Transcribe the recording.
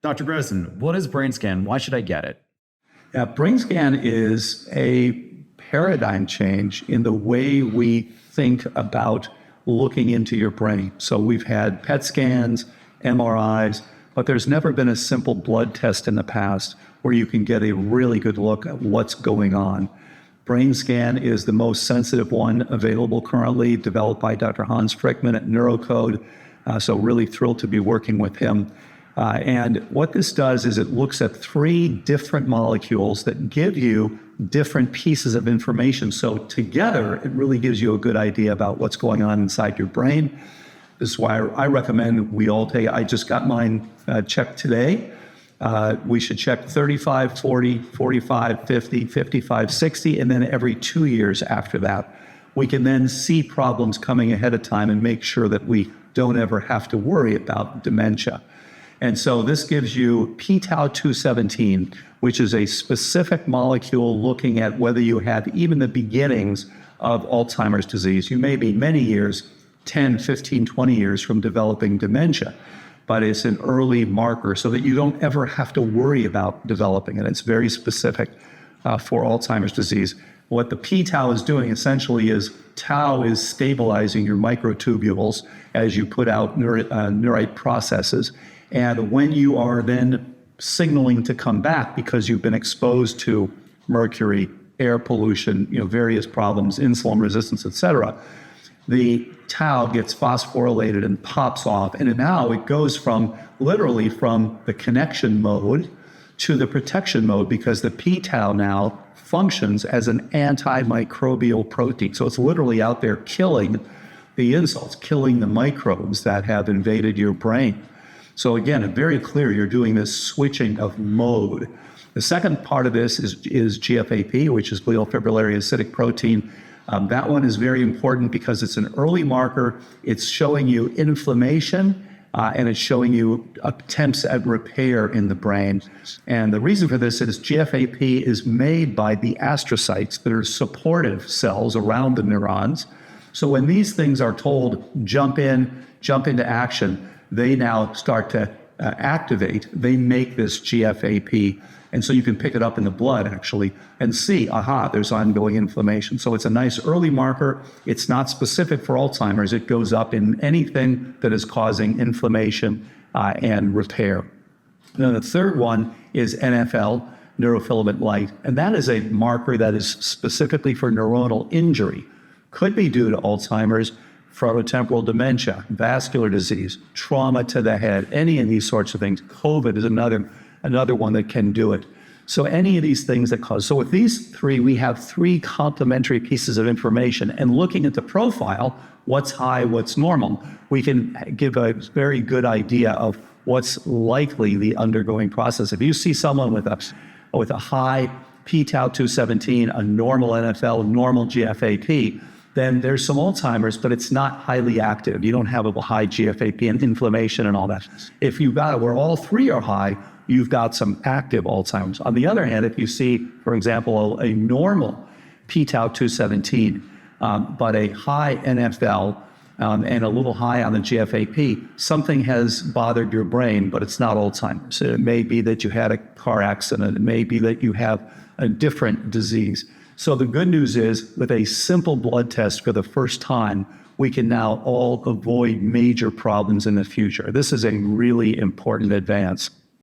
Dr. Grossen, what is BrainScan? Why should I get it? Yeah, BrainScan is a paradigm change in the way we think about looking into your brain. So we've had PET scans, MRIs, but there's never been a simple blood test in the past where you can get a really good look at what's going on. BrainScan is the most sensitive one available currently, developed by Dr. Hans Frickman at Neurocode. So really thrilled to be working with him. And what this does is it looks at 3 different molecules that give you different pieces of information. So together, it really gives you a good idea about what's going on inside your brain. This is why I recommend we all take, I just got mine checked today. We should check 35, 40, 45, 50, 55, 60, and then every 2 years after that. We can then see problems coming ahead of time and make sure that we don't ever have to worry about dementia. And so this gives you p-tau217, which is a specific molecule looking at whether you have even the beginnings of Alzheimer's disease. You may be many years, 10, 15, 20 years from developing dementia, but it's an early marker so that you don't ever have to worry about developing it. It's very specific for Alzheimer's disease. What the p-tau is doing essentially is tau is stabilizing your microtubules as you put out neurite processes. And when you are then signaling to come back because you've been exposed to mercury, air pollution, various problems, insulin resistance, et cetera, the tau gets phosphorylated and pops off. And now it goes literally from the connection mode to the protection mode because the p-tau now functions as an antimicrobial protein. So it's literally out there killing the insults, killing the microbes that have invaded your brain. So again, very clear, you're doing this switching of mode. The second part of this is GFAP, which is glial fibrillary acidic protein. That one is very important because it's an early marker. It's showing you inflammation and it's showing you attempts at repair in the brain. And the reason for this is GFAP is made by the astrocytes that are supportive cells around the neurons. So when these things are told, jump into action, they now start to activate. They make this GFAP. And so you can pick it up in the blood, actually, and see, there's ongoing inflammation. So it's a nice early marker. It's not specific for Alzheimer's. It goes up in anything that is causing inflammation and repair. And then the third one is NFL, neurofilament light. And that is a marker that is specifically for neuronal injury. Could be due to Alzheimer's, frontotemporal dementia, vascular disease, trauma to the head, any of these sorts of things. COVID is another one that can do it. So any of these things that cause. So with these 3, we have 3 complementary pieces of information. And looking at the profile, what's high, what's normal, we can give a very good idea of what's likely the undergoing process. If you see someone with a high p-tau217, a normal NFL, normal GFAP, then there's some Alzheimer's, but it's not highly active. You don't have a high GFAP and inflammation and all that. If you've got it where all 3 are high, you've got some active Alzheimer's. On the other hand, if you see, for example, a normal p-tau217, but a high NFL and a little high on the GFAP, something has bothered your brain, but it's not Alzheimer's. It may be that you had a car accident. It may be that you have a different disease. So the good news is, with a simple blood test for the first time, we can now all avoid major problems in the future. This is a really important advance.